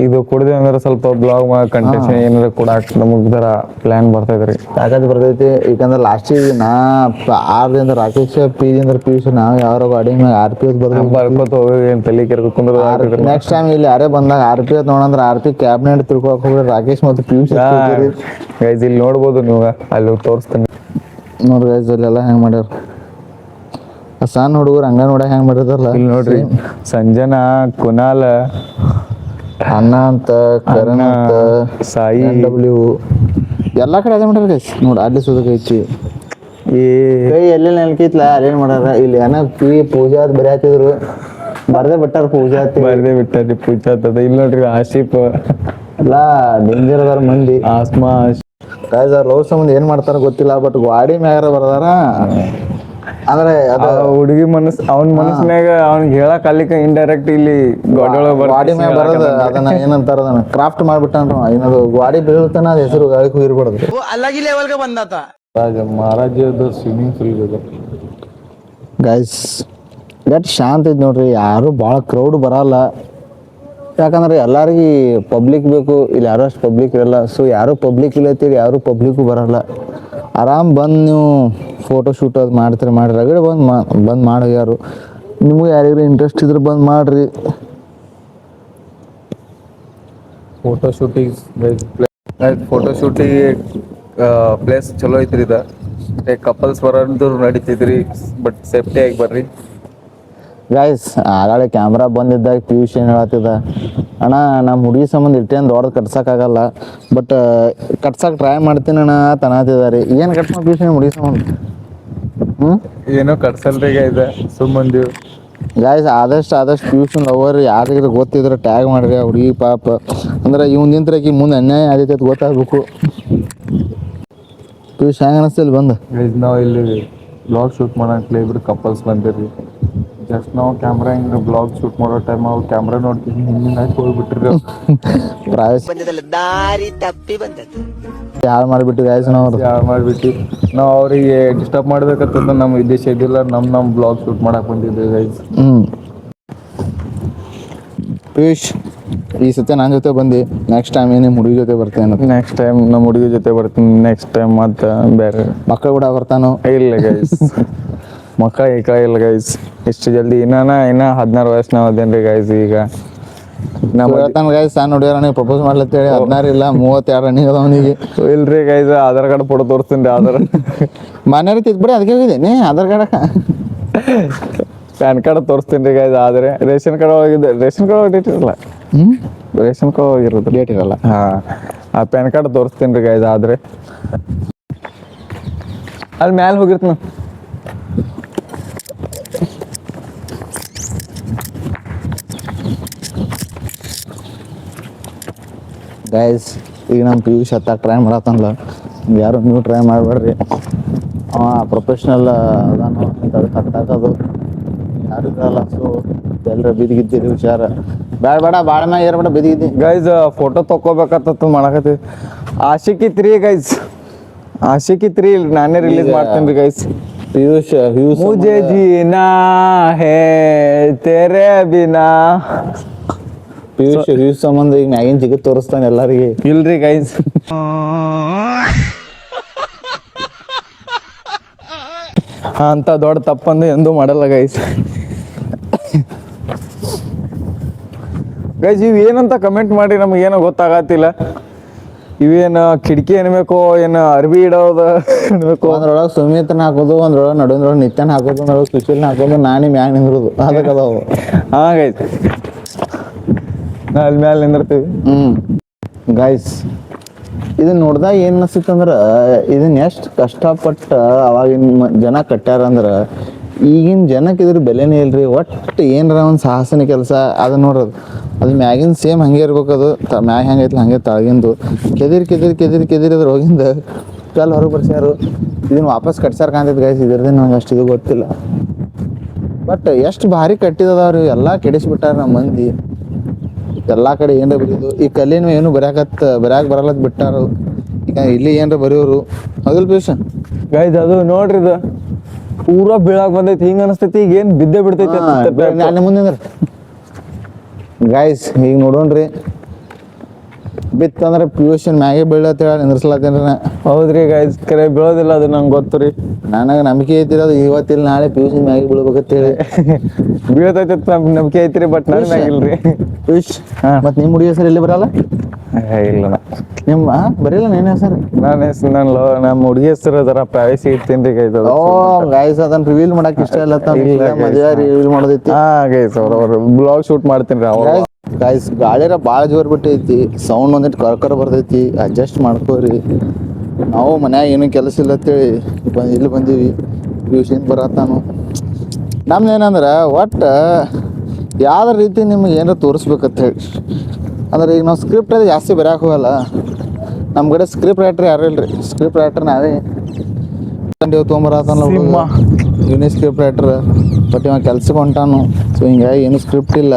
ಇದು ಕುಡಿದ್ವಿ ಅಂದ್ರೆ ಸ್ವಲ್ಪ ಬ್ಲಾಗ್ ಕಂಟೆಂಟ್ ಏನಾರ ಕೂಡ ನಮಗೆ ಥರ ಪ್ಲ್ಯಾನ್ ಬರ್ತೈತೆ ರೀ, ತಾಕತ್ ಬರ್ತೈತಿ. ಯಾಕಂದ್ರೆ ಲಾಸ್ಟಿಗೆ ನಾ 6 ದಿನದ ರಾಕೇಶ್ PG ನಾವು ಯಾವ ಗಾಡಿ ಮ್ಯಾಗ RPS ಬರ್ಕೋತ ಹೋಗಿ ಏನು ತಲೆ ಕೆರ್ಕೊಂಡ್ರೆ. ನೆಕ್ಸ್ಟ್ ಟೈಮ್ ಇಲ್ಲಿ ಯಾರೇ ಬಂದಾಗ RPS ನೋಡಂದ್ರೆ RP ಕ್ಯಾಬಿನೆಟ್ ತಿಳ್ಕೊಳಕ್ ಹೋಗ್ರಿ. ರಾಕೇಶ್ ಮತ್ತು PUC ಗೈಸ್ ಇಲ್ಲಿ ನೋಡ್ಬೋದು ನೀವು, ಅಲ್ಲಿ ತೋರಿಸ್ತೀನಿ ನೋಡ್ರಿ ಗೈಸ್. ಅಲ್ಲೆಲ್ಲ ಹೆಂಗೆ ಮಾಡ್ಯಾರ, ಸಣ್ಣ ಹುಡುಗರು ಹಂಗ ನೋಡ ಹೆಂಗ್ ಮಾಡಿದಾರಲ್ಲ. ಇಲ್ಲಿ ನೋಡ್ರಿ, ಸಂಜನಾ, ಕುನಾಲ್, ಅಣ್ಣ ಅಂತ, ಕರಣ್ ಅಂತ, ಸಾಯಿ, W ಎಲ್ಲಾ ಕಡೆ ಅದೇ ಮಾಡ್ಯಾರ ಗೈಸ್. ನೋಡಿ ಅಲ್ಲಿ ಸುದಕ ಐತಿ, ಈ ಕೈ ಎಲ್ಲೆಲ್ಲ ನೆಲ್ಕಿತ್ಲ ಅಲ್ಲೇನ್ ಮಾಡ್ಯಾರ. ಇಲ್ಲಿ ಏನ ಪೂಜಾ ಅದ್ ಬರೀ ಹಾಕಿದ್ರು, ಬರ್ದೇ ಬಿಟ್ಟಾರ ಪೂಜಾ ಬರ್ದೇ ಬಿಟ್ಟಾರಿ ಪೂಜಾ ಆಗ್ತದ. ಇಲ್ಲಿ ನೋಡ್ರಿ ಆಶಿಪ್ ಎಲ್ಲಾ ಡೇಂಜರ್ ಅದಾರ ಮಂದಿ. ಆಸ್ಮಾ ಗೈಸ್ ಲವ್ ಸಂಬಂಧ ಏನ್ ಮಾಡ್ತಾರ ಗೊತ್ತಿಲ್ಲ, ಬಟ್ ಗಾಡಿ ಮ್ಯಾಗಾರ ಬರ್ದಾರ. ಅಂದ್ರೆ ಹುಡುಗಿ ಮನಸ್ಸು ಅವನ ಮನಸ್ಸಿನಾಗ ಅವ್ನಿಗೆ ಹೇಳಕ್ ಅಲ್ಲಿಕ ಇಂಡೈರೆಕ್ಟ್ ಇಲ್ಲಿ ಗಾಡಿ ಮ್ಯಾಗ ಬರೋದು ಅದನ್ನ ಏನಂತಾರ, ಅದನ್ನ ಕ್ರಾಫ್ಟ್ ಮಾಡ್ಬಿಟ್ಟಾನ. ಏನದು ಗಾಡಿ ಬೀಳ್ತಾನ, ಅದ ಹೆಸರು ಗಾಳಿ ಹೋಗಿರ್ಬಾರ್ದು. अलग ही लेवल का बंदा था. ಮಹಾರಾಜದ ಸ್ವಿಮ್ಮಿಂಗ್ ಪೂಲ್ ಇದೆ ಗೈಸ್. ಗಟ್ ಶಾಂತ ಐತಿ ನೋಡ್ರಿ, ಯಾರು ಭಾಳ ಕ್ರೌಡ್ ಬರಲ್ಲ. ಯಾಕಂದ್ರೆ ಎಲ್ಲಾರ್ಗಿ ಪಬ್ಲಿಕ್ ಬೇಕು, ಇಲ್ಲಿ ಯಾರು ಅಷ್ಟು ಪಬ್ಲಿಕ್ ಇರಲ್ಲ. ಸೊ ಯಾರು ಪಬ್ಲಿಕ್ ಇಲ್ಲತ್ತೀರಿ, ಯಾರು ಪಬ್ಲಿಕ್ಕು ಬರಲ್ಲ. ಆರಾಮ್ ಬಂದು ನೀವು ಫೋಟೋ ಶೂಟ್ ಅದು ಮಾಡ್ತೀರಿ, ಮಾಡಿ ರಗಡೆ ಬಂದು ಮಾಡೋಗ್ಯಾರು. ನಿಮ್ಗೆ ಯಾರಿಗಾರ ಇಂಟ್ರೆಸ್ಟ್ ಇದ್ರೆ ಬಂದು ಮಾಡ್ರಿ. ಫೋಟೋ ಶೂಟಿಂಗ್ ಫೋಟೋ ಶೂಟಿಗೆ ಪ್ಲೇಸ್ ಚಲೋ ಐತ್ರಿ ಇದ. ಕಪಲ್ಸ್ ಬರೋದು ನಡೀತಿದ್ರಿ, ಬಟ್ ಸೇಫ್ಟಿ ಆಗಿ ಬರ್ರಿ. ಗೈಸ್ ಆಗಾಳೆ ಕ್ಯಾಮ್ರಾ ಬಂದಿದ್ದಾಗ ಪಿಯೂಷ್ ಏನು ಹೇಳತ್ತಿದ, ಅಣ್ಣ ನಮ್ಮ ಹುಡುಗಿ ಸಂಬಂಧ ಇಟ್ಟೇನು ದೊಡ್ಡದು ಕಟ್ಸೋಕ್ಕಾಗಲ್ಲ, ಬಟ್ ಕಟ್ಸಕ್ಕೆ ಟ್ರೈ ಮಾಡ್ತೀನಿ ಅಣ್ಣ ತನತಿದ್ದಾರೆ. ಏನು ಕಟ್ಸೋ ಪಿಯೂಷ್ ನಿಮ್ಮ ಹುಡುಗಿ ಸಂಬಂಧ? ಏನೋ ಕಟ್ಸಲ್ರಿಗ ಇದೆ ಸುಮ್ಮಂದಿವ್. ಗಾಯ್ಸ್ ಆದಷ್ಟು ಪಿಯೂಷನ್ ಲವರ್ ಯಾರಿಗಾರ ಗೊತ್ತಿದ್ರೆ ಟ್ಯಾಗ್ ಮಾಡ್ರಿ ಆ ಹುಡುಗಿ ಪಾಪ. ಅಂದ್ರೆ ಇವ್ನ ನಿಂತ್ರಕಿ ಮುಂದೆ ಅನ್ಯಾಯ ಆದೈತೆ ಅಂತ ಗೊತ್ತಾಗಬೇಕು. ಪಿಯೂಷ್ ಹೆಂಗೆ ಅನಿಸ್ತಿಲ್ಲ ಬಂದು? ನಾವು ಇಲ್ಲಿ ಬ್ಲಾಗ್ ಶೂಟ್ ಮಾಡೋಕೆ ಇಬ್ರು ಕಪಲ್ಸ್ ಬಂದಿರಿ. ಜಸ್ಟ್ ನಾವು ಕ್ಯಾಮ್ರಾ ಹಿಂಗೆ ಬ್ಲಾಗ್ ಶೂಟ್ ಮಾಡೋ ಟೈಮ್ ಅವ್ರು ಕ್ಯಾಮ್ರಾ ನೋಡ್ತೀವಿ ಹಿಂದಿನ ಹೋಗ್ಬಿಟ್ರಿ. ಪ್ರೈವೇಸಿ ದಾರಿ ತಪ್ಪಿ ಬಂದದ್ದು. ಹಾಳು ಮಾಡಿಬಿಟ್ಟು ಗಾಯ್ಸ್ ನಾವು ಮಾಡಿಬಿಟ್ಟು ನಾವು ಅವರಿಗೆ ಡಿಸ್ಟರ್ಬ್ ಮಾಡ್ಬೇಕಂತಂದ್ರೆ ನಮ್ಮ ಉದ್ದೇಶ ಇದ್ದಿಲ್ಲ. ನಮ್ಮ ಬ್ಲಾಗ್ ಶೂಟ್ ಮಾಡಕ್ಕೆ ಬಂದಿದ್ದೆ ಗೈಸ್. ಪಿಯೂಷ್ ಈ ಸತಿ ನನ್ನ ಜೊತೆ ಬಂದು ನೆಕ್ಸ್ಟ್ ಟೈಮ್ ನಿಮ್ಮ ಹುಡುಗಿ ಜೊತೆ ಬರ್ತೇನೆ. ನೆಕ್ಸ್ಟ್ ಟೈಮ್ ನಮ್ಮ ಹುಡುಗಿ ಜೊತೆ ಬರ್ತೀನಿ. ನೆಕ್ಸ್ಟ್ ಟೈಮ್ ಮತ್ತೆ ಬೇರೆ ಮಕ್ಕಳು ಕೂಡ ಬರ್ತಾನೋ? ಇಲ್ಲ ಗೈಸ್, ಮಕ್ಕಳ ಇಲ್ಲ ಗೈಸ್. ಇಷ್ಟು ಜಲ್ದಿ ಇನ್ನ 16 ವಯಸ್ಸಿನಾವ ಅದೇನ್ರಿ ಗೈಸ್. ಈಗ ಹೇಳ್ತಾನೆ ಗೈಸ್, ನಾನು ನೋಡ್ಯಾರ ನೀವು ಪ್ರಪೋಸ್ ಮಾಡ್ಲತ್ತೇಳಿ 16 ಇಲ್ಲ 32 ರನ್ನಿಂಗ್ ಅದ ಅವನಿಗೆ. ಇಲ್ರಿ ಗೈಸ್, ಆಧಾರ್ ಕಾರ್ಡ್ ಫೋಟೋ ತೋರಿಸ್ತೀನಿ ರೀ. ಆಧಾರ್ ಮನೆ ರೀತಿ ಬಿಡಿ, ಅದಕ್ಕೆ ಹೋಗಿದ್ದೇನೆ ಆಧಾರ್ ಕಾರ್ಡಕ್ಕೆ. ಪ್ಯಾನ್ ಕಾರ್ಡ್ ತೋರಿಸ್ತೀನಿ ರೀ ಗೈಸ್. ಆದರೆ ರೇಷನ್ ಕಾರ್ಡ್ ಹೋಗಿದ್ದೆ, ರೇಷನ್ ಕಾರ್ಡ್ ಡೇಟ್ ಇರಲ್ಲ. ರೇಷನ್ ಕಾರ್ಡ್ ಹೋಗಿರೋದು ಡೇಟ್ ಇರಲ್ಲ. ಹಾಂ, ಆ ಪ್ಯಾನ್ ಕಾರ್ಡ್ ತೋರಿಸ್ತೀನಿ ರೀ ಗೈಸ್. ಆದರೆ ಅಲ್ಲಿ ಮ್ಯಾಲೆ ಹೋಗಿರ್ತೀನಿ. ಗೈಸ್ ಈಗ ನಮ್ಮ ಪಿಯೂಷ್ ಹತ್ತಕ್ಕೆ ಟ್ರೈ ಮಾಡತ್ತಲ್ಲ, ಯಾರು ನೀವು ಟ್ರೈ ಮಾಡಬೇಡ್ರಿ. ಅವ ಪ್ರೊಫೆಷ್ನಲ್ ಅದಾನು ಹತ್ತಾಕೋದು ಯಾರು ಇರಲ್ಲ. ಸೊ ಎಲ್ಲರ ಬಿದ್ದಿಗಿದ್ದೀರಿ ಹುಷಾರ. ಬೇಡ ಭಾಳ ಮ್ಯಾಗ ಏರ್ಬೇಡ, ಬಿದ್ದಿಗಿದ್ದಿ. ಗೈಸ್ ಫೋಟೋ ತಗೋಬೇಕತ್ತ ಮಾಡಕತ್ತಿ. ಆಶಿಕಿ 3 ಗೈಸ್, ಆಶಿಕಿ 3 ನಾನೇ ರಿಲೀಸ್ ಮಾಡ್ತೀನಿ ರೀ ಗೈಸ್. ಪಿಯೂಷ್ ಮುझे जीना है तेरे बिना. ಪಿಯೂಷ್ ಸಂಬಂಧ ಈಗ ಮ್ಯಾಗಿನ ಜಿಗತ್ ತೋರಿಸ್ತಾನೆ ಎಲ್ಲರಿಗೆ. ಇಲ್ರಿ ಗೈಸ್, ಅಂತ ದೊಡ್ಡ ತಪ್ಪಂದು ಎಂದೂ ಮಾಡಲ್ಲ ಗೈಸ್. ಗೈಸ್ ಇವು ಏನಂತ ಕಮೆಂಟ್ ಮಾಡಿ, ನಮಗೇನೋ ಗೊತ್ತಾಗತ್ತಿಲ್ಲ. ಇವೇನು ಕಿಟಕಿ ಅನ್ಬೇಕು, ಏನು ಅರ್ಬಿ ಇಡೋದು ಅನ್ಬೇಕು. ಒಂದ್ರೊಳಗೆ ಸುಮಿತ್ನ ಹಾಕೋದು, ಒಂದ್ರೊಳಗೆ ನಡುವಂದ್ರೊಳಗೆ ನಿತ್ಯನ ಹಾಕೋದು, ಒಂದ್ರೊಳಗೆ ಸುಶೀಲ್ನ ಹಾಕೋದು, ನಾನೇ ಮ್ಯಾಗ ನಿಂದ್ರದು. ಅದಕ್ಕೆ ಅದಾವು. ಹಾಂ ಗೈಸ್, ಅಲ್ಲಿ ಮ್ಯಾಲೆ ನಿಂದಿರ್ತೀವಿ. ಗೈಸ್ ಇದನ್ನ ನೋಡ್ದಾಗ ಏನು ಅನಿಸ್ತಂದ್ರೆ, ಇದನ್ನ ಎಷ್ಟು ಕಷ್ಟಪಟ್ಟು ಅವಾಗಿನ ಜನ ಕಟ್ಟ್ಯಾರಂದ್ರೆ ಈಗಿನ ಜನಕ್ಕೆ ಇದ್ರ ಬೆಲೆನೇ ಇಲ್ರಿ. ಒಟ್ಟು ಏನರ ಒಂದು ಸಾಹಸನ ಕೆಲಸ ಅದನ್ನ ನೋಡೋದು. ಅದು ಮ್ಯಾಗಿನ ಸೇಮ್ ಹಂಗೆ ಇರ್ಬೇಕು. ಅದು ಮ್ಯಾಗ ಹೆಂಗೈತಿ ಹಂಗೆ ತಳಗಿಂದು ಕೆದಿರಿ ಅದ್ರ ಹೋಗಿಂದ ಕಲ್ ಹೊರಗೆ ಬರ್ಸ್ಯಾರು. ಇದನ್ನ ವಾಪಸ್ ಕಟ್ಸ್ಯಾರ ಕಾಣ್ತೈತೆ ಗೈಸ್. ಇದ್ರದ್ದು ನಂಗೆ ಅಷ್ಟು ಇದು ಗೊತ್ತಿಲ್ಲ, ಬಟ್ ಎಷ್ಟು ಭಾರಿ ಕಟ್ಟಿದವ್ರಿ. ಎಲ್ಲ ಕೆಡಿಸ್ಬಿಟ್ಟಾರ ನಮ್ಮ ಮಂದಿ. ಎಲ್ಲ ಕಡೆ ಏನರ ಬರೀದು, ಈ ಕಲ್ಲಿನ ಏನು ಬರ್ಯಾಕ ಬರಲ್ಲ ಬಿಟ್ಟಾರ. ಈಗ ಇಲ್ಲಿ ಏನರ ಬರೆಯೋರು ಹೌದಿಲ್ಲ ಪಿಯೂಷ್? ಗೈಸ್ ಅದು ನೋಡ್ರಿ, ಇದು ಪೂರಾ ಬೀಳಾಕ್ ಬಂದೈತಿ. ಹಿಂಗ ಅನಸ್ತೈತಿ ಈಗ ಏನ್ ಬಿದ್ದೆ ಬಿಡ್ತೈತಿ. ನಾನು ಮುಂದೆ ಗೈಸ್ ಈಗ ನೋಡೋಣ್ರಿ, ಬಿತ್ತಂದ್ರೆ ಪಿಯೂಷನ್ ಮ್ಯಾಗೆ ಬೀಳತ್ತೇಳಿ ನಿಂದ್ರಸ್ಲತ್ತೇನ್ರಿ ನಾ. ಹೌದ್ರಿ ಗೈಸ್, ಕರೆ ಬೀಳೋದಿಲ್ಲ, ಅದು ನಂಗೆ ಗೊತ್ತು ರೀ. ನನಗೆ ನಂಬಿಕೆ ಐತಿರೋದು ಇವತ್ತಿಲ್ಲ ನಾಳೆ ಪಿಯೂಷನ್ ಮ್ಯಾಗೆ ಬೀಳ್ಬೇಕಂತೇಳಿ. ಬೀಳ್ತೈತಿ ನಂಬಿಕೆ ಐತ್ರಿ, ಬಟ್ ನನ್ನ ಮ್ಯಾಗಿಲ್ರಿ. ಪಿಯೂಷ್ ಮತ್ತೆ ನಿಮ್ಮ ಹುಡುಗಿ ಹೆಸರು ಎಲ್ಲಿ ಬರಲ್ಲ? ಇಲ್ಲ ನಿಮ್ಮ ಬರೀಲ್ಲ ನೇನ ಹೆಸರು? ನಮ್ಮ ಹುಡುಗಿ ಹೆಸರು ಅದರ ಪ್ರೈವೇಸಿ ಇರ್ತೀನಿ ರೀ ಗೈಸ್. ಓ ಗೈಸ್ ಅದನ್ನ ರಿವೀಲ್ ಮಾಡಕ್ ಇಷ್ಟ ಇಲ್ಲ. ಮದುವೆ ರಿವೀಲ್ ಮಾಡೋದೈತಿ. ಹಾ ಗೈಸ್, ಅವ್ರ ಬ್ಲಾಗ್ ಶೂಟ್ ಮಾಡ್ತೀನಿ ರೀ. ಗೈಸ್ ಗಾಳಿರ ಭಾಳ ಜೋರ್ ಬಿಟ್ಟೈತಿ, ಸೌಂಡ್ ಒಂದಿಟ್ಟು ಕರ್ಕರ್ ಬರ್ತೈತಿ, ಅಡ್ಜಸ್ಟ್ ಮಾಡ್ಕೋರಿ. ನಾವು ಮನ್ಯಾಗ ಏನು ಕೆಲಸ ಇಲ್ಲ ಅಂತೇಳಿ ಇಲ್ಲಿ ಬಂದೀವಿ. ಪಿಯೂಷನ್ ಬರತ್ತಾನು. ನಮ್ದು ಏನಂದ್ರೆ ಒಟ್ಟು ಯಾವ್ದು ರೀತಿ ನಿಮ್ಗೆ ಏನಾರ ತೋರಿಸ್ಬೇಕಂತ ಹೇಳಿ. ಅಂದ್ರೆ ಈಗ ನಾವು ಸ್ಕ್ರಿಪ್ಟ್ ಅದು ಜಾಸ್ತಿ ಬರೆಯಕ್ಕೆ ಹೋಗಲ್ಲ. ನಮ್ಮ ಕಡೆ ಸ್ಕ್ರಿಪ್ಟ್ ರೈಟರ್ ಯಾರು ಇಲ್ರಿ. ಸ್ಕ್ರಿಪ್ಟ್ ರೈಟರ್ ನಾವೇ ತೊಗೊಂಬರತ್ತಾನ ಇವನೇ ಸ್ಕ್ರಿಪ್ಟ್ ರೈಟರ್. ಬಟ್ ಇವಾಗ ಕೆಲ್ಸಕ್ಕೆ ಹೊಂಟಾನು. ಸೊ ಹಿಂಗಾಗಿ ಏನು ಸ್ಕ್ರಿಪ್ಟ್ ಇಲ್ಲ.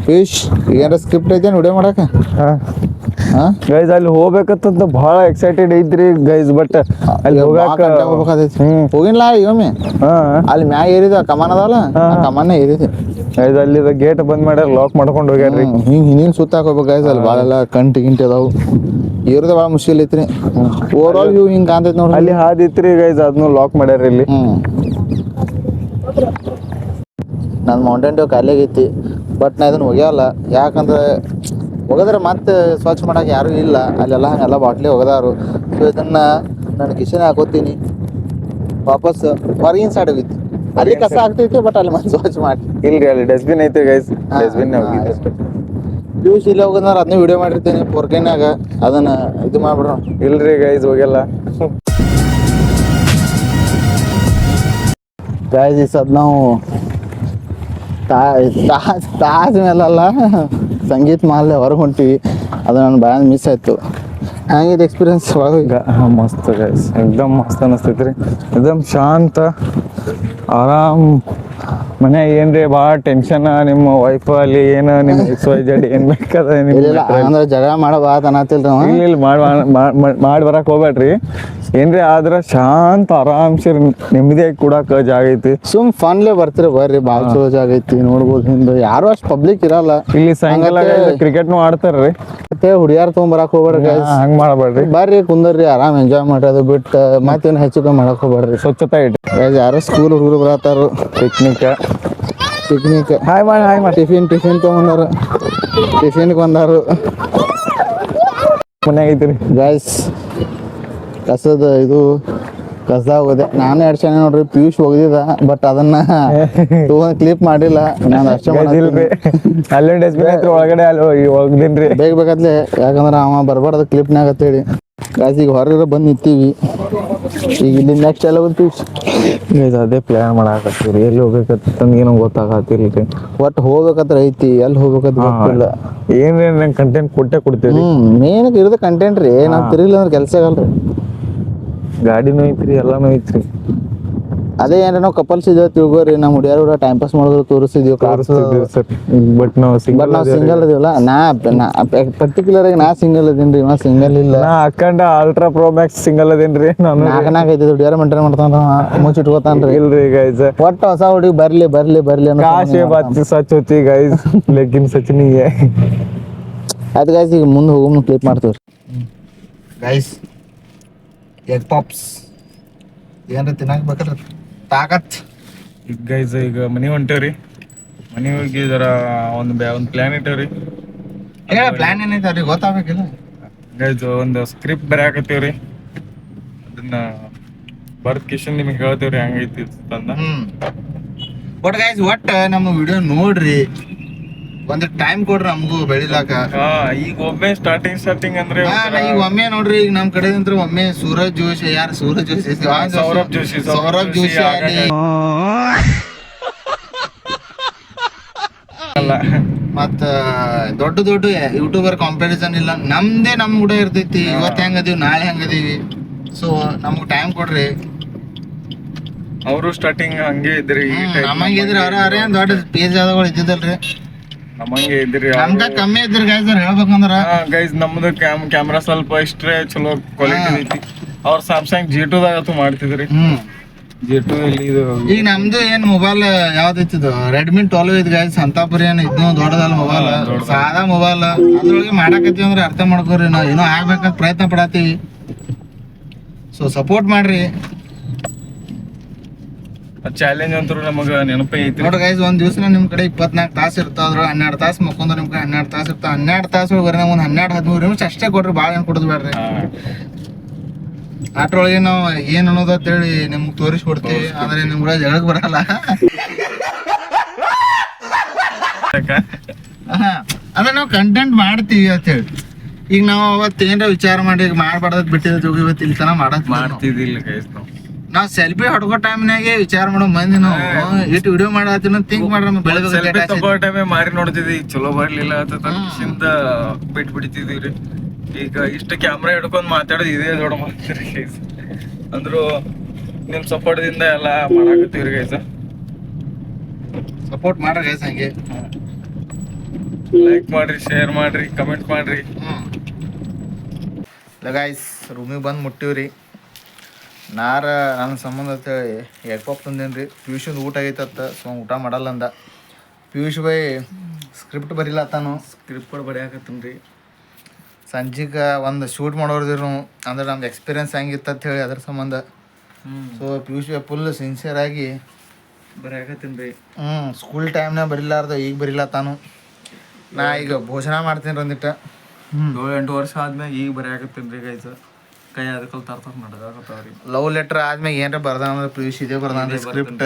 ಪಿಯೂಷ್ ಏನಾರ ಸ್ಕ್ರಿಪ್ಟ್ ಐತೇನು ವಿಡಿಯೋ ಮಾಡಕ್ಕೆ? ಗೈಸ್ ಅಲ್ಲಿ ಹೋಗ್ಬೇಕಂತ ಬಹಳ ಎಕ್ಸೈಟೆಡ್ ಐತ್ರಿ ಗೈಸ್. ಬಟ್ ಅಲ್ಲಿ ಹೋಗಿಲ್ಲ ಇವೊಮ್ಮೆ. ಅಲ್ಲಿ ಮ್ಯಾಗ ಏರಿದ ಕಮಾನ್ ಅದಾವಲ್ಲ, ಕಮಾನ ಏರಿದೆ ಗೈಸ್. ಅಲ್ಲಿ ಗೇಟ್ ಬಂದ್ ಮಾಡ್ಯಾರ, ಲಾಕ್ ಮಾಡ್ಕೊಂಡು ಹೋಗ್ಯಾರ್ರಿ. ಹಿಂದಿನ ಸುತ್ತಾಕ್ ಹೋಗ್ಬೇಕು ಗೈಸ್. ಅಲ್ಲಿ ಭಾಳ ಎಲ್ಲ ಗಿಂಟಿ ಅದಾವು. ಏರಿದ ಭಾಳ ಮುಶ್ಕಿಲ್ ಐತ್ರಿ. ಓವರ್ ಆಲ್ ವ್ಯೂ ಹಿಂಗೆ ಕಾಣ್ತೈತಿ ನೋಡ್ರಿ. ಅಲ್ಲಿ ಹಾದಿತ್ರಿ ಗೈಸ್, ಅದನ್ನು ಲಾಕ್ ಮಾಡ್ಯಾರ ಇಲ್ಲಿ. ನನ್ನ ಮೌಂಟೇನ್ ಡ್ಯೂ ಖಾಲಿ ಆಗೈತಿ. ಬಟ್ ನಾ ಇದನ್ನು ಒಗ್ಯಲ್ಲ, ಯಾಕಂದ್ರೆ ಒಗದ್ರೆ ಮತ್ತೆ ಸ್ವಚ್ಛ ಮಾಡೋಕೆ ಯಾರೂ ಇಲ್ಲ ಅಲ್ಲೆಲ್ಲ. ಹಂಗೆಲ್ಲ ಬಾಟ್ಲಿ ಒಗದಾರು. ಸೊ ಇದನ್ನು ನಾನು ಕಿಶನ್ ಹಾಕೋತೀನಿ, ವಾಪಸ್ ಹೊರಗಿನ ಸೈಡ್ ಹೋಗಿತ್ತು. ಅಲ್ಲಿ ಕಸ ಆಗ್ತೈತಿ, ಬಟ್ ಅಲ್ಲಿ ಮತ್ತೆ ಸ್ವಚ್ಛ ಮಾಡಿ. ಇಲ್ರಿ ಅಲ್ಲಿ ಡಸ್ಟ್ಬಿನ್ ಐತೆ ಗೈಸ್, ಡಸ್ಟ್ಬಿನ್ ಹೋಗಿದೆ. ಪಿಯೂಷ್ ಇಲ್ಲಿ ಹೋಗೋದ್ರೆ ಅದನ್ನೇ ವಿಡಿಯೋ ಮಾಡಿರ್ತೀನಿ ಫೋರ್ಕೆನಾಗ, ಅದನ್ನು ಇದು ಮಾಡ್ಬಿಡ್ರ. ಇಲ್ರಿ ಗೈಸ್ ಹೋಗ್ಯಲ್ಲ. ಗೈಸ್ ಈ ಸದ್ ನಾವು ತಾಜ್ ಮೇಲಲ್ಲ, ಸಂಗೀತ್ ಮಹಲ್ ಹೊರಗೆ ಹೊಂಟಿವಿ. ಅದು ನನ್ನ ಬಾಯ್ ಮಿಸ್ ಆಯಿತು. ಹ್ಯಾಂಗಿದೆ ಎಕ್ಸ್ಪೀರಿಯನ್ಸ್ ಒಳಗೆ? ಮಸ್ತ್ ಗೈಸ್, ಎಕ್ದಮ್ ಮಸ್ತ್ ಅನಿಸ್ತೈತ್ರಿ. ಎಕ್ದಮ್ ಶಾಂತ, ಆರಾಮ್. ಮನ್ಯಾಗ ಏನ್ರಿ ಭಾಳ ಟೆನ್ಷನ್, ನಿಮ್ಮ ವೈಫ್ ಅಲ್ಲಿ ಏನು ನಿಮ್ಮ XYZ ಏನ್ ಬೇಕಾದ ಇಲ್ಲ ಅಂದ್ರೆ ಜಗಳ ಮಾಡೋ ಬಾತ್ ಅನ್ನತ್ತಿಲ್ರಿ ಅವ. ಇಲ್ಲಿ ಮಾಡಿ ಬರಕ್ ಹೋಗ್ಬೇಡ್ರಿ. ಏನ್ರಿ ಆದ್ರ ಶಾಂತ ಆರಾಮ್ಸೆ ನೆಮ್ಮದಿಯಾಗಿ ಕೂಡಾಕ ಜಾಗ ಐತಿ. ಸುಮ್ ಫನ್ಲೇ ಬರ್ತೀರಿ ಬರ್ರಿ, ಭಾಳ ಚಲೋ ಜಾಗ ಐತಿ. ನೋಡ್ಬೋದು ಹಿಂದೆ ಯಾರು ಅಷ್ಟು ಪಬ್ಲಿಕ್ ಇರಲ್ಲ. ಇಲ್ಲಿ ಸಾಯಂಕಾಲ ಕ್ರಿಕೆಟ್ನು ಆಡ್ತಾರ್ರಿ. ಮತ್ತೆ ಹುಡುಗಿಯಾರು ತೊಗೊಂಬರಕ್ ಹೋಗ್ಬೇಡ್ರಿ, ಹಂಗ್ ಮಾಡಬೇಡ್ರಿ. ಬರ್ರಿ ಕುಂದರ್ರಿ, ಆರಾಮ್ ಎಂಜಾಯ್ ಮಾಡ್ರಿ. ಅದು ಬಿಟ್ಟು ಮತ್ತೇನು ಹೆಚ್ಚು ಕಮ್ಮಿ ಮಾಡಕ್ ಹೋಗ್ಬೇಡ್ರಿ. ಸ್ವಚ್ಛತೆ ಇಡ್ರಿ. ಯಾರೋ ಸ್ಕೂಲ್ ಹುಡುಗರು ಬರತ್ತಾರು, ಪಿಕ್ನಿಕ್ ಹಾಯ್ ಮಾಡಿ ಟಿಫಿನ್ ತೊಗೊಂಬಂದಾರ, ಟಿಫಿನ್ಗೆ ಬಂದಾರು. ಮನ್ಯಾಗ ಐತ್ರಿ ಗೈಸ್ ಕಸದ ಇದು ಕಸ ಹೋಗಿದೆ. ನಾನು 2 ಚೆನ್ನಾಗಿ ನೋಡ್ರಿ, ಪಿಯೂಷ್ ಹೋಗಿದ್ದ, ಬಟ್ ಅದನ್ನ ಕ್ಲಿಪ್ ಮಾಡಿಲ್ಲ. ನಾನು ಅಷ್ಟೇ ಇಲ್ರಿ, ಅಲ್ಲಿ ಡಸ್ಟ್ಬಿನ್ ಐತ್ರಿ ಒಳಗಡೆ, ಅಲ್ಲಿ ಹೋಗ್ದಿನ್ರಿ ಬೇಕತ್ಲೆ, ಯಾಕಂದ್ರೆ ಅವ ಬರ್ಬಾರ್ದು ಕ್ಲಿಪ್ನಾಗ ಅಂತೇಳಿ. ಗೈಸ್ ಈಗ ಹೊರಗೆ ಬಂದು ನಿಂತೀವಿ. ಈಗ ಇಲ್ಲಿ ನೆಕ್ಸ್ಟ್ ಎಲ್ಲ ಹೋಗ್ತೀವಿ. ಅದೇ ಪ್ಲಾನ್ ಮಾಡಾಕತ್ತೀರಿ, ಎಲ್ಲಿ ಹೋಗ್ಬೇಕಂತ ಏನೋ ಗೊತ್ತಾಗತ್ತಿಲ್ರಿ. ಒಟ್ಟು ಹೋಗ್ಬೇಕಂತ ಐತಿ, ಎಲ್ಲಿ ಹೋಗ್ಬೇಕಂತ ಗೊತ್ತಿಲ್ಲ. ಏನೇನ್ ನಂಗೆ ಕಂಟೆಂಟ್ ಕೊಡ್ತೀವಿ. ಮೇನ್ ಇರೋದು ಕಂಟೆಂಟ್ ರೀ. ನಾವು ತಿರುಗಿಲ್ಲ ಅಂದ್ರೆ ಕೆಲಸ ಆಗಲ್ರಿ. ಗಾಡಿನೂ ಐತ್ರಿ, ಎಲ್ಲಾನು ಐತ್ರಿ. ಅದೇ ಏನ್ರ ನಾವು ಕಪಲ್ಸ್ ಇದ್ದೇವೆ ತಿಳ್ಕೋರಿ, ನಮ್ಮ ಹುಡುಗಿಯರು ಕೂಡ ಟೈಮ್ ಪಾಸ್ ಮಾಡಿದ್ರು ತೋರಿಸ್ತಿದ್ವಿ. ಬಟ್ ನಾವು ಸಿಂಗಲ್ ಇದೀವಲ್ಲ. ನಾ ಪರ್ಟಿಕ್ಯುಲರ್ ಆಗಿ ನಾ ಸಿಂಗಲ್ ಇದೀನಿ, ಇವ ಸಿಂಗಲ್ ಇಲ್ಲ. ನಾ ಅಕ್ಕಂಡ ಅಲ್ಟ್ರಾ ಪ್ರೋ ಮ್ಯಾಕ್ಸ್ ಸಿಂಗಲ್ ಅದೇನ್ರಿ. ನಾನು 4 ಹುಡುಗಿಯರು ಮೇಂಟೈನ್ ಮಾಡ್ತಾನ, ಮುಚ್ಚಿಟ್ಕೋತಾನ್ರಿ. ಇಲ್ರಿ ಗೈಸ್, ಒಟ್ಟು ಹೊಸ ಹುಡುಗಿ ಬರ್ಲಿ ಕಾಶೆ ಬಾತ್ ಸಚ್ ಹೋತಿ ಗೈಸ್, ಲೇಕಿನ್ ಸಚ್ ನೀ ಹೈ. ಆಯ್ತು ಗೈಸ್, ಈಗ ಮುಂದೆ ಹೋಗೋ ಕ್ಲಿಪ್ ಮಾಡ್ತೀವಿ ಗೈಸ್. ಎಗ್ ಪಾಪ್ಸ್ ಏನ್ರ ತಿನ್ನಕ್ ಬೇಕಲ್ರಿ, ತಾಕತ್. ಈಗ ಗೈಸ್ ಈಗ ಮನೆ ಹೊಂಟೇವ್ರಿ. ಮನೆ ಹೋಗಿ ಜರ ಒಂದು ಪ್ಲಾನ್ ಇಟ್ಟೇವ್ರಿ. ಪ್ಲಾನ್ ಏನೈತೆ ಅವ್ರಿಗೆ ಗೊತ್ತಾಗಬೇಕಿಲ್ಲ ಗೈಸ್. ಒಂದು ಸ್ಕ್ರಿಪ್ಟ್ ಬರೆಯಾಕತ್ತೀವ್ರಿ, ಅದನ್ನ ಬರ್ದ್ ಕಿಶನ್ ನಿಮಗೆ ಹೇಳ್ತೇವ್ರಿ ಹೆಂಗೈತಿ ತಂದ. ಬಟ್ ಗೈಸ್ ಒಟ್ಟು ನಮ್ಮ ವಿಡಿಯೋ ನೋಡ್ರಿ, ಒಂದು ಟೈಮ್ ಕೊಡ್ರಿ ನಮಗೂ ಬೆಳಿಲಾಕ. ಈಗ ಒಮ್ಮೆ ಸ್ಟಾರ್ಟಿಂಗ್ ಅಂದ್ರೆ ಈಗ ಒಮ್ಮೆ ನೋಡ್ರಿ, ಈಗ ನಮ್ ಕಡೆ ನಿಂತ್ರ ಒಮ್ಮೆ ಸೂರಜ್ ಜೋಶಿ, ಯಾರು ಸೂರಜ್ ಜೋಶಿ, ಸೌರಭ್ ಜೋಶಿ ಆಗಲಿ, ಮತ್ತ ದೊಡ್ಡ ಯೂಟ್ಯೂಬರ್ ಕಾಂಪಿಟೇಷನ್ ಇಲ್ಲ. ನಮ್ದೇ ನಮ್ ಕೂಡ ಇರ್ತೈತಿ. ಇವತ್ತು ಹೆಂಗದೀವಿ, ನಾಳೆ ಹೆಂಗದೀವಿ. ಸೊ ನಮ್ಗೆ ಟೈಮ್ ಕೊಡ್ರಿ. ಅವರು ಸ್ಟಾರ್ಟಿಂಗ್ ಹಂಗೆ ಇದ್ರಿ, ನಮ್ಮಂಗಿದ್ರಿ ಅವ್ರ ದೊಡ್ಡ ಪೇಜ್ ಆದಗಳು ಇದ್ದಿದ್ದಲ್ರಿ. ನಮ್ಮಂಗೆ ಇದ್ರಿ, ನಮ್ಗ ಕಮ್ಮಿ ಇದ್ರಿ ಗೈಸ್. ಹೇಳ್ಬೇಕಂದ್ರ ಗೈಸ್ ನಮ್ದು ಕ್ಯಾಮ್ರಾ ಸ್ವಲ್ಪ ಇಷ್ಟೇ ಚಲೋ ಕ್ವಾಲಿಟಿ ಐತಿ. ಅವ್ರ ಸ್ಯಾಮ್ಸಂಗ್ G2 ದಾಗ ಮಾಡ್ತಿದ್ರಿ. G2 ಇಲ್ಲಿ ಇದು. ಈಗ ನಮ್ದು ಏನ್ ಮೊಬೈಲ್ ಯಾವ್ದೈತಿದು, ರೆಡ್ಮಿ 12 ಐತಿ ಗೈಸ್. ಸಂತಾಪುರಿ ಏನ್ ಇದ್ನು ದೊಡ್ಡದಲ್ಲ ಮೊಬೈಲ್, ಸಾದಾ ಮೊಬೈಲ್. ಅದ್ರೊಳಗೆ ಮಾಡಾಕತ್ತೀವಿ ಅಂದ್ರೆ ಅರ್ಥ ಮಾಡ್ಕೋರಿ, ನಾವ್ ಏನೋ ಆಗ್ಬೇಕಂತ ಪ್ರಯತ್ನ ಪಡತ್ತೀವಿ. ಸೊ ಸಪೋರ್ಟ್ ಮಾಡ್ರಿ. ಚಾಲೆಂಜ್ ಅಂತೂ ನಮಗ ನೆನಪೇ ಐತಿ ನೋಡ್ರಿ ಗೈಸ್. ಒಂದ್ ದಿವ್ಸ ನಿಮ್ ಕಡೆ 24 ತಾಸು ಇರ್ತಾವ್ರ, 12 ತಾಸು ಮಕ್ಕೊಂಡ್ರೆ ನಿಮ್ ಕಡೆ 12 ತಾಸು ಇರ್ತಾವ. 12 ತಾಸು ಒಳಗೆ ಒಂದ್ 12-13 ನಿಮಿಷ ಅಷ್ಟೇ ಕೊಡ್ರಿ, ಭಾಳ ಏನ್ ಕೊಡೋದು ಬೇಡ್ರಿ. ಅದ್ರೊಳಗೆ ನಾವು ಏನ್ ಅನ್ನೋದು ಅಂತೇಳಿ ನಿಮ್ಗೆ ತೋರಿಸ್ಕೊಡ್ತೀವಿ. ಅಂದ್ರೆ ನಿಮ್ಗೆ ಜಗಳಕ್ಕೆ ಬರಲ್ಲ. ಅಂದ್ರೆ ನಾವು ಕಂಟೆಂಟ್ ಮಾಡ್ತೀವಿ ಅಂತೇಳಿ. ಈಗ ನಾವು ಅವತ್ತು ಏನಾರ ವಿಚಾರ ಮಾಡಿ ಮಾಡ್ಬಾರ್ದ್ ಬಿಟ್ಟಿದ್ದು, ಇವತ್ತು ಇಲ್ಲಿ ತನ ಮಾಡ್ತಿದ್ದಿಲ್ಲ ಗೈಸ್. ನಾವು ಸೆಲ್ಫಿ ಹೊಡ್ಕೋ ಟೈಮ್ನಾಗೆ ವಿಚಾರ ಮಾಡೋ ಮಂದಿ ನಾವು. ಇಟ್ಟು ವಿಡಿಯೋ ಮಾಡತ್ತೀವಿ ಥಿಂಕ್ ಮಾಡ್ರಿ. ಟೈಮೇ ಮಾರಿ ನೋಡ್ತಿದ್ವಿ, ಚಲೋ ಬರ್ಲಿಲ್ಲ ಅಂತ ಬಿಟ್ಟು ಬಿಡ್ತಿದೀವ್ರಿ. ಈಗ ಇಷ್ಟ ಕ್ಯಾಮ್ರಾ ಹಿಡ್ಕೊಂಡ್ ಮಾತಾಡೋದು ಇದೇ ದೊಡ್ಡ ಮಾತಾಡ್ರಿ ಗೈಸ್. ಅಂದ್ರು ನಿಮ್ ಸಪೋರ್ಟ್ದಿಂದ ಎಲ್ಲ ಮಾಡಾಕತ್ತೀವ್ರಿ ಗೈಸ್. ಸಪೋರ್ಟ್ ಮಾಡ್ರಿ ಗೈಸ್. ಹಂಗೆ ಲೈಕ್ ಮಾಡ್ರಿ, ಶೇರ್ ಮಾಡ್ರಿ, ಕಮೆಂಟ್ ಮಾಡ್ರಿ. ಗೈಸ್ ರೂಮಿಗೆ ಬಂದು ಮುಟ್ಟಿವ್ರಿ. ನನ್ನ ಸಂಬಂಧ ಅಂತೇಳಿ ಎಗ್ ಪಾಪ್ ತಂದೇನ್ರಿ. ಪಿಯೂಷನ್ ಊಟ ಆಗೈತತ್ತ, ಸೊ ಊಟ ಮಾಡಲ್ಲ ಅಂದ. ಪಿಯೂಷ್ ಬೈ ಸ್ಕ್ರಿಪ್ಟ್ ಬರೀಲತ್ತಾನು, ಸ್ಕ್ರಿಪ್ಟ್ ಬರೆಯಾಕತ್ತನ್ರಿ. ಸಂಜೆಗೆ ಒಂದು ಶೂಟ್ ಮಾಡೋರ್ದಿರು, ಅಂದ್ರೆ ನಮ್ದು ಎಕ್ಸ್ಪೀರಿಯನ್ಸ್ ಹೆಂಗಿತ್ತು ಅಂತ ಹೇಳಿ ಅದ್ರ ಸಂಬಂಧ. So Piyush by full sincere ಆಗಿ ಬರೆಯಾಕತ್ತೀನಿ ರೀ. ಸ್ಕೂಲ್ ಟೈಮ್ನಾಗ ಬರಿಲಾರ್ದ ಈಗ ಬರಿಲತ್ತಾನು. ನಾ ಈಗ ಭೋಜನ ಮಾಡ್ತೀನಿ ಒಂದಿಟ್ಟ. 7-8 ವರ್ಷ ಆದ್ಮ್ಯಾಗ ಈಗ ಬರೆಯಾಕತ್ತೀನಿ ರೀ ಗೈಸ್. ಕೈ ಅದಕ್ಕಲ್ಲಿ ತರ್ತಾರ ನಡೆದಾಗತ್ತಾವ್ರಿ. ಲವ್ ಲೆಟರ್ ಆದ್ಮ್ಯಾಗ ಏನ್ರ ಬರ್ದಾನ ಅಂದ್ರೆ ಪ್ಲೀಸ್ ಇದೇ ಬರ್ದಾನ ಸ್ಕ್ರಿಪ್ಟ್.